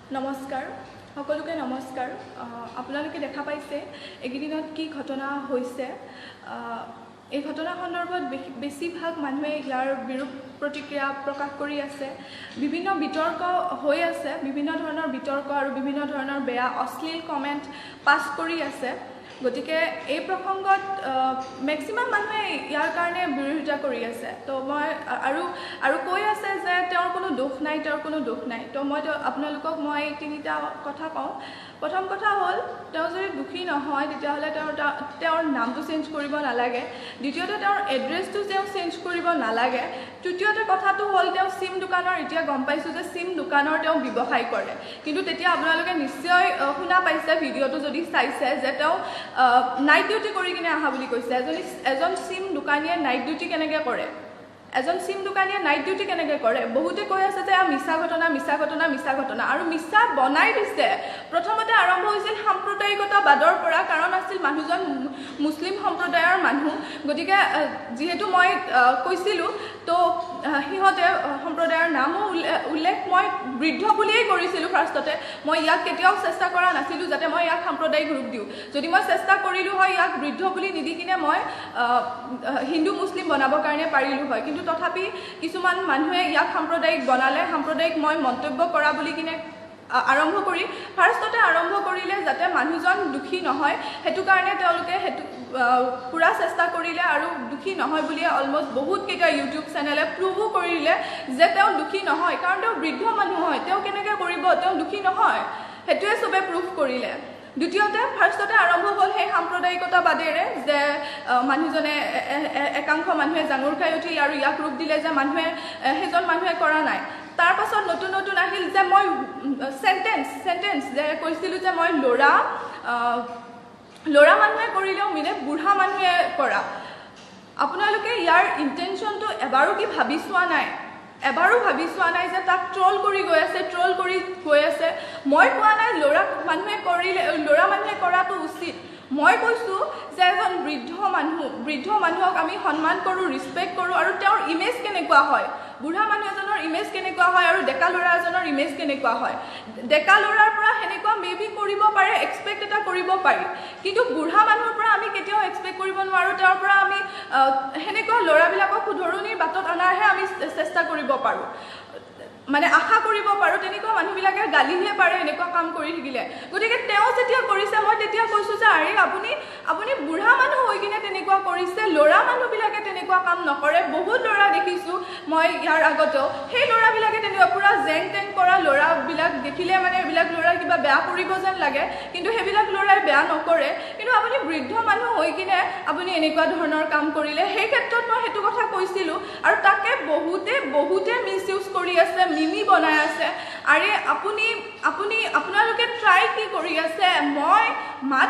নমস্কাৰ সকলোকে নমস্কাৰ আপোনালোকে দেখা পাইছে এইকেইদিনত কি ঘটনা হৈছে এই ঘটনা সন্দৰ্ভত বেছিভাগ মানুহে ইয়াৰ বিৰূপ প্ৰতিক্ৰিয়া প্ৰকাশ কৰি আছে বিভিন্ন বিতৰ্ক হৈ আছে বিভিন্ন ধৰণৰ বিতৰ্ক আৰু বিভিন্ন ধৰণৰ বেয়া অশ্লীল কমেন্ট পাছ কৰি আছে গতিকে এই প্ৰসংগত ম্যাক্সিমাম মানুহে ইয়াৰ কাৰণে বিৰোধিতা কৰি আছে তো মই আৰু কৈ আছে যে তেওঁৰ কোনো দোষ নাই তো মই আপোনালোকক মই তিনিটা কথা কওঁ প্ৰথম কথা হ'ল তেওঁ যদি দুখী নহয় তেতিয়াহ'লে তেওঁৰ নামটো চেঞ্জ কৰিব নালাগে দ্বিতীয়তে তেওঁৰ এড্ৰেছটো তেওঁ চেঞ্জ কৰিব নালাগে তৃতীয়তে কথাটো হ'ল তেওঁ সিম দোকানৰ এতিয়া গম পাইছোঁ যে সিম দোকানৰ তেওঁ ব্যৱসায় কৰে কিন্তু তেতিয়া আপোনালোকে নিশ্চয় শুনা পাইছে ভিডিঅ'টো যদি চাইছে যে তেওঁ নাইট ডিউটি কৰি কিনে আহা বুলি কৈছে এজন সিম দোকানীয়ে নাইট ডিউটি কেনেকৈ কৰে এজন সিম দোকানীয়ে নাইট ডিউটি কেনেকৈ কৰে বহুতে কৈ আছে যে মিছা ঘটনা আৰু মিছা বনাই দিছে প্ৰথমতে আৰম্ভ হৈছিল সাম্প্ৰদায়িকতাবাদৰ পৰা কাৰণ আছিল মানুহজন মুছলিম সম্প্ৰদায়ৰ মানুহ গতিকে যিহেতু মই কৈছিলোঁ তো সিহঁতে সম্প্ৰদায়ৰ নামো উল্লেখ মই বৃদ্ধ বুলিয়েই কৰিছিলোঁ ফাৰ্ষ্টতে মই ইয়াক কেতিয়াও চেষ্টা কৰা নাছিলোঁ যাতে মই ইয়াক সাম্প্ৰদায়িক ৰূপ দিওঁ যদি মই চেষ্টা কৰিলোঁ হয় ইয়াক বৃদ্ধ বুলি নিদি কিনে মই হিন্দু মুছলিম বনাবৰ কাৰণে পাৰিলোঁ হয় কিন্তু তথাপি কিছুমান মানুহে ইয়াক সাম্প্ৰদায়িক বনালে সাম্প্ৰদায়িক মই মন্তব্য কৰা বুলি কিনে আৰম্ভ কৰি ফাৰ্ষ্টতে আৰম্ভ কৰিলে যাতে মানুহজন দুখী নহয় হেতু কাৰণে তেওঁলোকে হেতু পুৰা চেষ্টা কৰিলে আৰু দুখী নহয় বুলি অলমোস্ট বহুত কেইটা ইউটিউব চেনেলে প্ৰুভো কৰিলে যে তেওঁ দুখী নহয় কাৰণ তেওঁ বৃদ্ধ মানুহ হয় তেওঁ কেনেকৈ কৰিব তেওঁ দুখী নহয় হেতুৱে সবে প্ৰুভ কৰিলে দ্বিতীয়তে ফাৰ্ষ্টতে আৰম্ভ হ'ল সেই সাম্প্ৰদায়িকতাবাদেৰে যে মানুহজনে একাংশ মানুহে জাঙুৰ খাই উঠি আৰু ইয়াক ৰূপ দিলে যে মানুহে সেইজন মানুহে কৰা নাই তাৰ পাছত নতুন আহিল যে মই সেন্টেন্স যে কৈছিলোঁ যে মই ল'ৰা মানুহে কৰিলেও মিলে বুঢ়া মানুহে কৰা আপোনালোকে ইয়াৰ ইণ্টেনশ্যনটো এবাৰো কি ভাবি চোৱা নাই যে তাক ট্ৰল কৰি গৈ আছে মই কোৱা নাই ল'ৰা মানুহে কৰাটো উচিত মই কৈছোঁ যে এজন বৃদ্ধ মানুহক আমি সন্মান কৰোঁ ৰিছপেক্ট কৰোঁ আৰু তেওঁৰ ইমেজ কেনেকুৱা হয় বুঢ়া মানুহ এজনৰ ইমেজ কেনেকুৱা হয় আৰু ডেকা ল'ৰা এজনৰ ইমেজ কেনেকুৱা হয় ডেকা ল'ৰাৰ পৰা সেনেকুৱা মেবি কৰিব পাৰে এক্সপেক্ট এটা কৰিব পাৰি কিন্তু বুঢ়া মানুহৰ পৰা আমি কেতিয়াও এক্সপেক্ট কৰিব নোৱাৰোঁ তেওঁৰ পৰা আমি সেনেকুৱা ল'ৰাবিলাকক শুধৰণিৰ বাটত অনাৰহে আমি চেষ্টা কৰিব পাৰোঁ মানে আশা কৰিব পাৰোঁ তেনেকুৱা মানুহবিলাকে গালিহে পাৰে এনেকুৱা কাম কৰি থাকিলে গতিকে তেওঁ যেতিয়া কৰিছে মই তেতিয়া কৈছোঁ যে আৰে আপুনি বুঢ়া মানুহ হৈ কিনে তেনেকুৱা কৰিছে ল'ৰা মানুহবিলাকে তেনেকুৱা কাম নকৰে বহুত ল'ৰা দেখিছোঁ মই ইয়াৰ আগতেও সেই ল'ৰাবিলাকে তেনেকুৱা পূৰা জেং টেং কৰা ল'ৰাবিলাক দেখিলে মানে এইবিলাক ল'ৰা কিবা বেয়া কৰিব যেন লাগে কিন্তু সেইবিলাক ল'ৰাই বেয়া নকৰে কিন্তু আপুনি বৃদ্ধ মানুহ হৈ কিনে আপুনি এনেকুৱা ধৰণৰ কাম কৰিলে সেই ক্ষেত্ৰত মই সেইটো কথা কৈছিলোঁ আৰু তাকে বহুতে মিছইউজ কৰি আছে মিমি বনাই আছে আৰে আপোনালোকে ট্ৰাই কি কৰি আছে মই মাত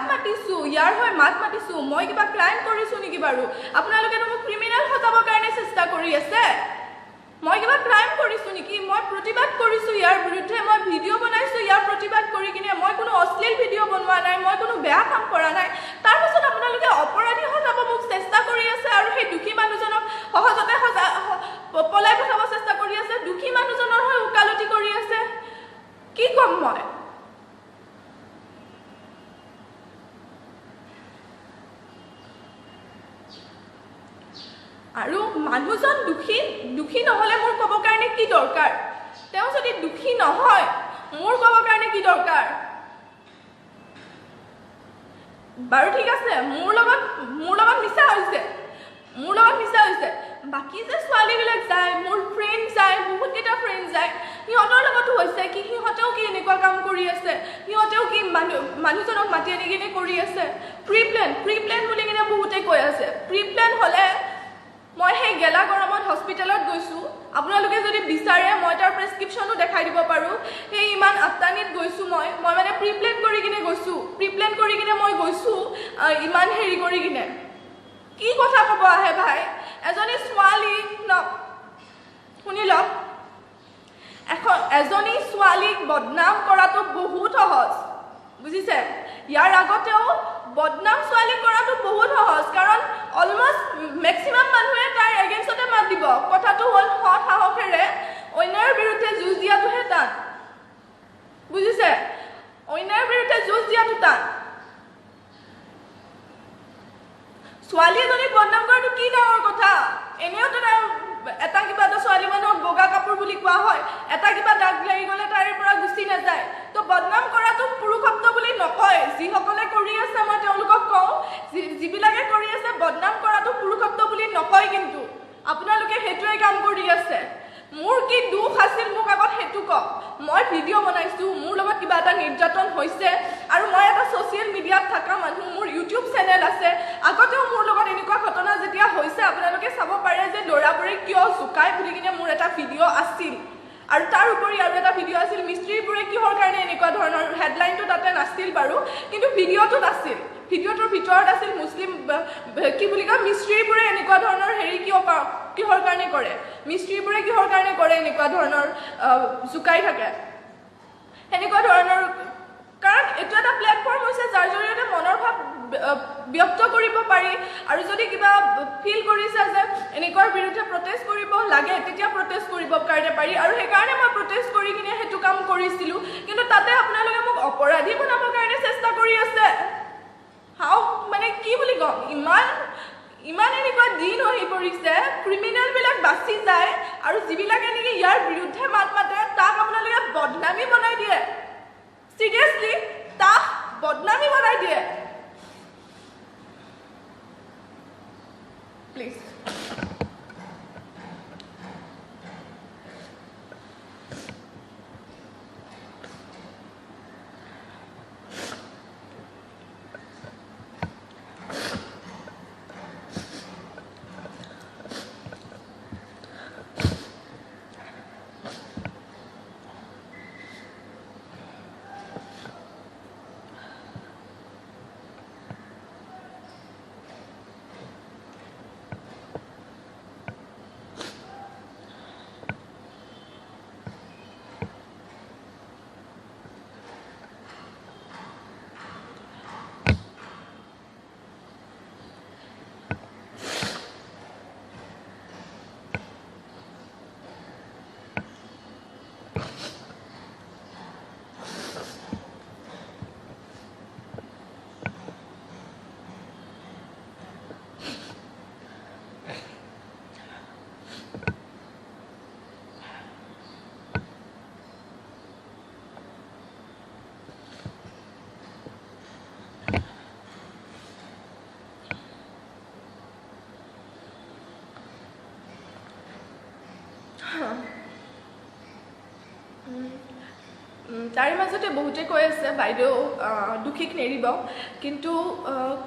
মাতিছোঁ মই কিবা ক্ৰাইম কৰিছোঁ নেকি বাৰু আপোনালোকেতো মোক ক্ৰিমিনেল সজাবৰ কাৰণে চেষ্টা কৰি আছে মই কিবা ক্ৰাইম কৰিছোঁ নেকি মই প্ৰতিবাদ কৰিছোঁ ইয়াৰ বিৰুদ্ধে মই ভিডিঅ' বনাইছোঁ ইয়াৰ প্ৰতিবাদ কৰি কিনে মই কোনো অশ্লীল ভিডিঅ' বনোৱা নাই মই কোনো বেয়া কাম কৰা নাই তাৰপাছত আপোনালোকে অপৰাধী সজাব মোক চেষ্টা কৰি আছে আৰু সেই দুখী মানুহজনক সহজতে পলাই পঠাব চেষ্টা কৰি আছে দুখী মানুহজনৰ হৈ ওকালতি কৰি আছে কি ক'ম মই আৰু মানুহজন দুখী নহ'লে মোৰ ক'ব কাৰণে কি দৰকাৰ তেওঁ যদি দুখী নহয় মোৰ ক'ব কাৰণে কি দৰকাৰ বাৰু ঠিক আছে মোৰ লগত মিছা হৈছে বাকী যে ছোৱালীবিলাক যায় মোৰ ফ্ৰেণ্ড যায় বহুতকেইটা ফ্ৰেণ্ড যায় সিহঁতৰ লগতো হৈছে কি সিহঁতেও কি এনেকুৱা কাম কৰি আছে সিহঁতেও কি মানুহজনক মাতি আনি কিনে কৰি আছে প্ৰি প্লেন বুলি কিনে বহুতে কৈ আছে প্ৰি প্লেন হ'লে মই সেই গেলা গৰমত হস্পিটেলত গৈছোঁ আপোনালোকে যদি বিচাৰে মই তাৰ প্ৰেছক্ৰিপশ্যনো দেখাই দিব পাৰোঁ সেই ইমান আত্তানিত গৈছোঁ মই মানে প্ৰি প্লেন কৰি কিনে মই গৈছোঁ ইমান হেৰি কৰি কিনে কি কথা ক'ব আহে ভাই এজনী ছোৱালী শুনি লওক এজনী ছোৱালীক বদনাম কৰাটো বহুত সহজ বুজিছে ইয়াৰ আগতেও বদনাম ছোৱালী কৰাটো বহুত সহজ কাৰণ অলমোস্ট মেক্সিমাম মানুহে তাইৰ এগেইনষ্টতে মাত দিব কথাটো হ'ল সৎ সাহসেৰে অন্যৰ বিৰুদ্ধে যুঁজ দিয়াটোহে টান বুজিছে ছোৱালী এজনীক বদনাম কৰাটো কি ডাঙৰ কথা এনেওতো এটা কিবা এটা ছোৱালী মানুহক বগা কাপোৰ বুলি কোৱা হয় এটা কিবা দাগ লাগি গ'লে তাৰে পৰা গুচি নাযায় তো বদনাম কৰাটো পুৰুষত্ব বুলি নকয় যিসকলে কৰি আছে মই তেওঁলোকক কওঁ যিবিলাকে কৰি আছে বদনাম কৰাটো পুৰুষত্ব বুলি নকয় কিন্তু আপোনালোকে সেইটোৱে কাম কৰি আছে মোৰ কি দুখ আছিল মোক আগত সেইটো কওক মই ভিডিঅ' বনাইছোঁ মোৰ লগত কিবা এটা নিৰ্যাতন হৈছে আৰু মই এটা ছ'চিয়েল মিডিয়াত থকা মানুহ মোৰ ইউটিউব চেনেল আছে আগতেও মোৰ লগত এনেকুৱা ঘটনা যেতিয়া হৈছে আপোনালোকে চাব পাৰে যে ল'ৰাবোৰে কিয় জোকাই বুলি কিনে মোৰ এটা ভিডিঅ' আছিল আৰু তাৰ উপৰি আৰু এটা ভিডিঅ' আছিল মিস্ত্ৰীবোৰে কিহৰ কাৰণে এনেকুৱা ধৰণৰ হেডলাইনটো তাতে নাছিল বাৰু কিন্তু ভিডিঅ'টোত আছিল ভিডিঅ'টোৰ ভিতৰত আছিল মুছলিম কি বুলি কয় মিস্ত্ৰীবোৰে এনেকুৱা ধৰণৰ হেৰি কিহৰ কাৰণে কৰে মিস্ত্ৰীবোৰে কিহৰ কাৰণে কৰে এনেকুৱা ধৰণৰ জোকাই থাকে এনেকুৱা ধৰণৰ কাৰণ এইটো এটা প্লেটফৰ্ম হৈছে যাৰ জৰিয়তে মনৰ ভাৱ ব্যক্ত কৰিব পাৰি আৰু যদি কিবা ফিল কৰিছে যে এনেকুৱাৰ বিৰুদ্ধে প্ৰটেষ্ট কৰিব লাগে তেতিয়া প্ৰটেষ্ট কৰিব কাৰণে পাৰি আৰু সেইকাৰণে মই প্ৰটেষ্ট কৰি কিনে সেইটো কাম কৰিছিলোঁ কিন্তু তাতে আপোনালোকে মোক অপৰাধী বনাবৰ কাৰণে চেষ্টা কৰি আছে হাও মানে কি বুলি কওঁ ইমান এনেকুৱা দিন হৈ পৰিছে ক্ৰিমিনেলবিলাক বাচি যায় আৰু যিবিলাকে নেকি ইয়াৰ বিৰুদ্ধে মাত মাতে তাক আপোনালোকে বদনামী বনাই দিয়ে চিৰিয়াছলি তাক বদনামী বনাই দিয়ে প্লিজ তাৰে মাজতে বহুতে কৈ আছে বাইদেউ দুখীক নেৰিব কিন্তু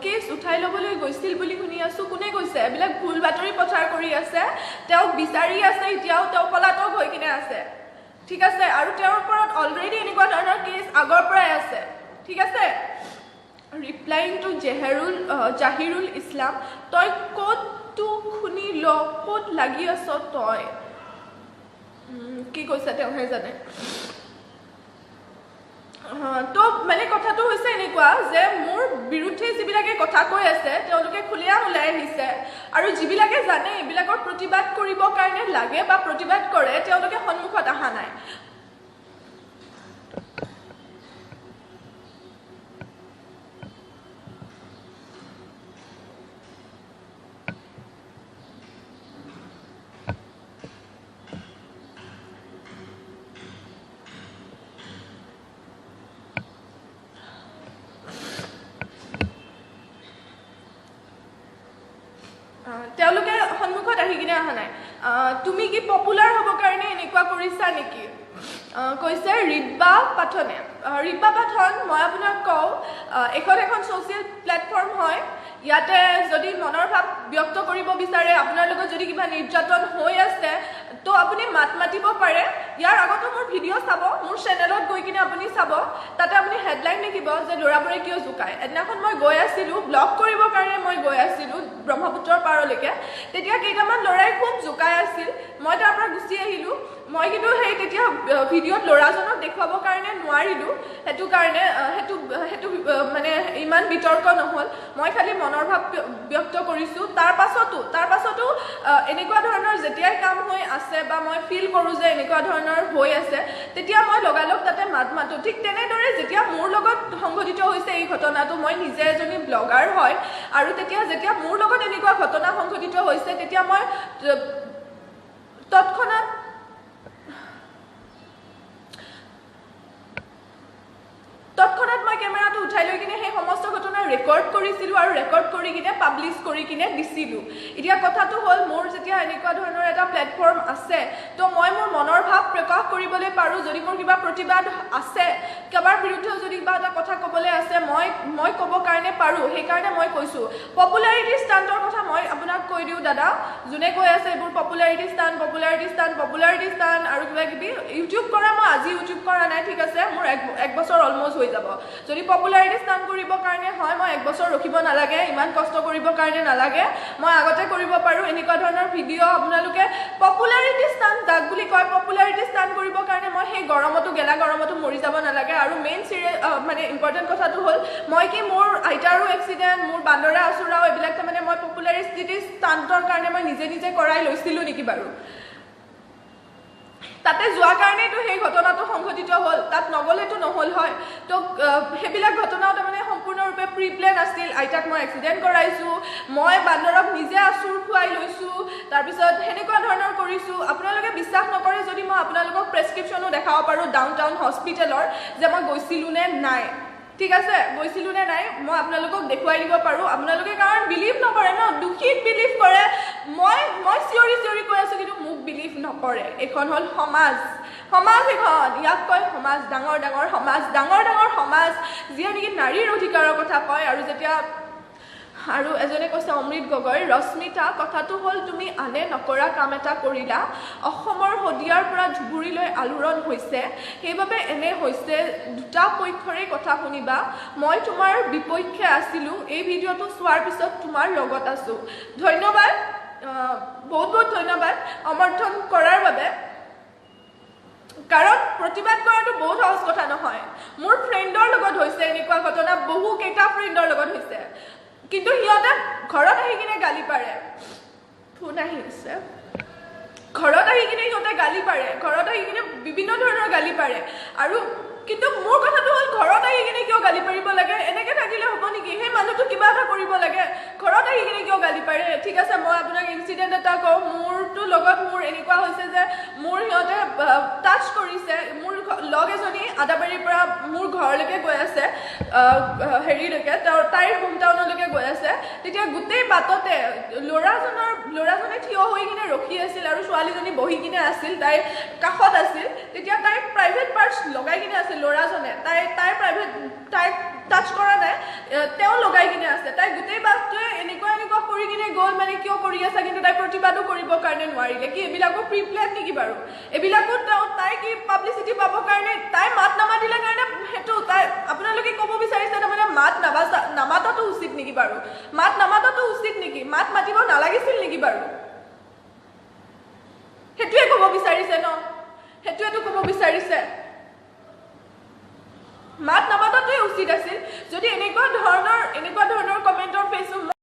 কেছ উঠাই ল'বলৈ গৈছিল বুলি শুনি আছোঁ কোনে কৈছে এইবিলাক ভুল বাতৰি প্ৰচাৰ কৰি আছে তেওঁক বিচাৰি আছে এতিয়াও তেওঁ পলাতক হৈ কিনে আছে ঠিক আছে আৰু তেওঁৰ ওপৰত অলৰেডি এনেকুৱা ধৰণৰ কেছ আগৰ পৰাই আছে ঠিক আছে ৰিপ্লাইং টু জাহিৰুল ইছলাম তই ক'তটো শুনি ল ক'ত লাগি আছ তই কি কৈছে তেওঁহে জানে তো মানে কথাটো হৈছে এনেকুৱা যে মোৰ বিৰুদ্ধে যিবিলাকে কথা কৈ আছে তেওঁলোকে খুলিয়াম ওলাই আহিছে আৰু যিবিলাকে জানে এইবিলাকৰ প্ৰতিবাদ কৰিবৰ কাৰণে লাগে বা প্ৰতিবাদ কৰে তেওঁলোকে সন্মুখত অহা নাই তেওঁলোকে সন্মুখত আহি কিনে অহা নাই তুমি কি পপুলাৰ হ'বৰ কাৰণে এনেকুৱা কৰিছা নেকি কৈছে ৰিব্বা পাঠনে ৰিব্বা পাঠন মই আপোনাক কওঁ এখন ছ'চিয়েল প্লেটফৰ্ম হয় ইয়াতে যদি মনৰ ভাৱ ব্যক্ত কৰিব বিচাৰে আপোনাৰ লগত যদি কিবা নিৰ্যাতন হৈ আছে তো আপুনি মাত মাতিব পাৰে ইয়াৰ আগতো মোৰ ভিডিঅ' চাব মোৰ চেনেলত গৈ কিনে আপুনি চাব তাতে আপুনি হেডলাইন লিখিব যে ল'ৰাবোৰে কিয় জোকায় এদিনাখন মই গৈ আছিলোঁ ব্লগ কৰিবৰ কাৰণে মই গৈ আছিলোঁ ব্ৰহ্মপুত্ৰৰ পাৰলৈকে তেতিয়া কেইটামান ল'ৰাই খুব জোকাই আছিল মই তাৰ পৰা গুচি আহিলোঁ মই কিন্তু সেই তেতিয়া ভিডিঅ'ত ল'ৰাজনক দেখুৱাবৰ কাৰণে নোৱাৰিলোঁ নোৱাৰিলোঁ সেইটো কাৰণে সেইটো মানে ইমান বিতৰ্ক নহ'ল মই খালি মনৰ ভাৱ ব্যক্ত কৰিছোঁ তাৰ পাছতো এনেকুৱা ধৰণৰ যেতিয়াই কাম হৈ আছে বা মই ফিল কৰোঁ যে এনেকুৱা ধৰণৰ হৈ আছে তেতিয়া মই লগালগ তাতে মাত মাতোঁ ঠিক তেনেদৰে যেতিয়া মোৰ লগত সংঘটিত হৈছে এই ঘটনাটো মই নিজে এজনী ব্লগাৰ হয় আৰু যেতিয়া মোৰ লগত এনেকুৱা ঘটনা সংঘটিত হৈছে তেতিয়া মই তৎক্ষণাত মই কেমেৰাটো উঠাই লৈ কিনে সেই সমস্ত ঘটনা ৰেকৰ্ড কৰিছিলোঁ আৰু ৰেকৰ্ড কৰি কিনে পাব্লিছ কৰি কিনে দিছিলোঁ এতিয়া কথাটো হ'ল মোৰ যেতিয়া এনেকুৱা ধৰণৰ এটা প্লেটফৰ্ম আছে তো মই মোৰ মনৰ ভাৱ প্ৰকাশ কৰিবলৈ পাৰোঁ যদি মোৰ কিবা প্ৰতিবাদ আছে কাৰোবাৰ বিৰুদ্ধেও যদি কিবা এটা কথা ক'বলৈ আছে মই ক'ব কাৰণে পাৰোঁ সেইকাৰণে মই কৈছোঁ পপুলাৰিটি ষ্টাণ্টৰ কথা মই আপোনাক কৈ দিওঁ দাদা যোনে কৈ আছে এইবোৰ পপুলাৰিটি ষ্টাণ্ট আৰু কিবা কিবি ইউটিউব কৰা মই আজি ইউটিউব কৰা নাই ঠিক আছে মোৰ এক বছৰ অলমষ্ট হৈ যাব যদি পপুলাৰিটি ষ্টাণ্ট কৰিবৰ কাৰণে হয় মই এক বছৰ ৰখিব নালাগে ইমান কষ্ট কৰিবৰ কাৰণে নালাগে মই আগতে কৰিব পাৰোঁ এনেকুৱা ধৰণৰ ভিডিঅ' আপোনালোকে পপুলাৰিটি ষ্টাণ্ট যাক বুলি কয় পপুলাৰিটি ষ্টাণ্ট কৰিবৰ কাৰণে মই সেই গেলা গৰমতো মৰি যাব নালাগে আৰু মেইন মানে ইম্পৰ্টেণ্ট কথাটো হ'ল মই কি মোৰ আইতাৰো এক্সিডেণ্ট মোৰ বান্দৰা আচুৰাও এইবিলাক তাৰমানে মই পপুলাৰিটি ষ্টাণ্টৰ কাৰণে মই নিজে কৰাই লৈছিলোঁ নেকি বাৰু তাতে যোৱাৰ কাৰণেতো সেই ঘটনাটো সংঘটিত হ'ল তাত নগ'লেতো নহ'ল হয় তো সেইবিলাক ঘটনাও তাৰমানে সম্পূৰ্ণৰূপে প্ৰি প্লেন আছিল আইতাক মই এক্সিডেণ্ট কৰাইছোঁ মই বান্দৰক নিজে আচুৰ খুৱাই লৈছোঁ তাৰপিছত সেনেকুৱা ধৰণৰ কৰিছোঁ আপোনালোকে বিশ্বাস নকৰে যদি মই আপোনালোকক প্ৰেছক্ৰিপশ্যনো দেখাব পাৰোঁ ডাউন টাউন হস্পিটেলৰ যে মই গৈছিলোঁ নে নাই ঠিক আছে গৈছিলোঁ নে নাই মই আপোনালোকক দেখুৱাই দিব পাৰোঁ আপোনালোকে কাৰণ বিলিভ নকৰে ন দুখীক বিলিভ কৰে মই চিঞৰি কৈ আছোঁ কিন্তু মোক বিলিভ নকৰে এইখন হ'ল সমাজ এখন ইয়াক কয় সমাজ ডাঙৰ সমাজ যিয়ে নেকি নাৰীৰ অধিকাৰৰ কথা কয় আৰু এজনে কৈছে অমৃত গগৈ ৰশ্মিতা কথাটো হ'ল তুমি আনে নকৰা কাম এটা কৰিলা অসমৰ শদিয়াৰ পৰা ধুবুৰীলৈ আলোড়ন হৈছে সেইবাবে এনে হৈছে দুটা পক্ষৰে কথা শুনিবা মই তোমাৰ বিপক্ষে আছিলোঁ এই ভিডিঅ'টো চোৱাৰ পিছত তোমাৰ লগত আছোঁ ধন্যবাদ বহুত ধন্যবাদ সমৰ্থন কৰাৰ বাবে কাৰণ প্ৰতিবাদ কৰাটো বহুত সহজ কথা নহয় মোৰ ফ্ৰেণ্ডৰ লগত হৈছে এনেকুৱা ঘটনা বহুকেইটা ফ্ৰেণ্ডৰ লগত হৈছে কিন্তু সিহঁতে ঘৰত আহি কিনে গালি পাৰে ফোন আহিছে ঘৰত আহি কিনে সিহঁতে গালি পাৰে ঘৰত আহি কিনে বিভিন্ন ধৰণৰ গালি পাৰে আৰু কিন্তু মোৰ কথাটো হ'ল ঘৰত আহি কিনে কিয় গালি পাৰিব লাগে এনেকৈ থাকিলে হ'ব নেকি সেই মানুহটো কিবা এটা কৰিব লাগে ঘৰত আহি কিনে কিয় গালি পাৰে ঠিক আছে মই আপোনাক ইনচিডেণ্ট এটা কওঁ মোৰটো লগত মোৰ এনেকুৱা হৈছে যে মোৰ সিহঁতে টাচ কৰিছে মোৰ লগ এজনী আদাবাৰীৰ পৰা মোৰ ঘৰলৈকে গৈ আছে হেৰিলৈকে তাইৰ হোম টাউনলৈকে গৈ আছে তেতিয়া গোটেই বাটতে ল'ৰাজনে থিয় হৈ কিনে ৰখি আছিল আৰু ছোৱালীজনী বহি কিনে আছিল তাইৰ কাষত আছিল তেতিয়া তাইৰ প্ৰাইভেট পাৰ্টছ লগাই কিনে আছিল ল'ৰাজনে তাইৰ প্ৰাইভেট তাইক টাচ কৰা নাই তেওঁ লগাই কিনে আছে তাই গোটেই বাটটোৱে এনেকুৱা কৰি কিনে গ'ল মানে কিয় কৰি আছে কিন্তু তাই প্ৰতিবাদো কৰিবৰ কাৰণে নোৱাৰিলে কি এইবিলাকো প্ৰি প্লেন নেকি বাৰু এইবিলাকো তাই কি পাব্লিচিটি পাবৰ কাৰণে তাই মাত নামাতিলে কাৰণে সেইটো তাই আপোনালোকে ক'ব বিচাৰিছে তাৰমানে মাত নামাতাটো উচিত নেকি বাৰু মাত নামাতাটো উচিত নেকি মাত মাতিব নালাগিছিল নেকি বাৰু সেইটোৱে ক'ব বিচাৰিছে ন সেইটোৱেতো ক'ব বিচাৰিছে মাত নামাতাটোৱে উচিত আছিল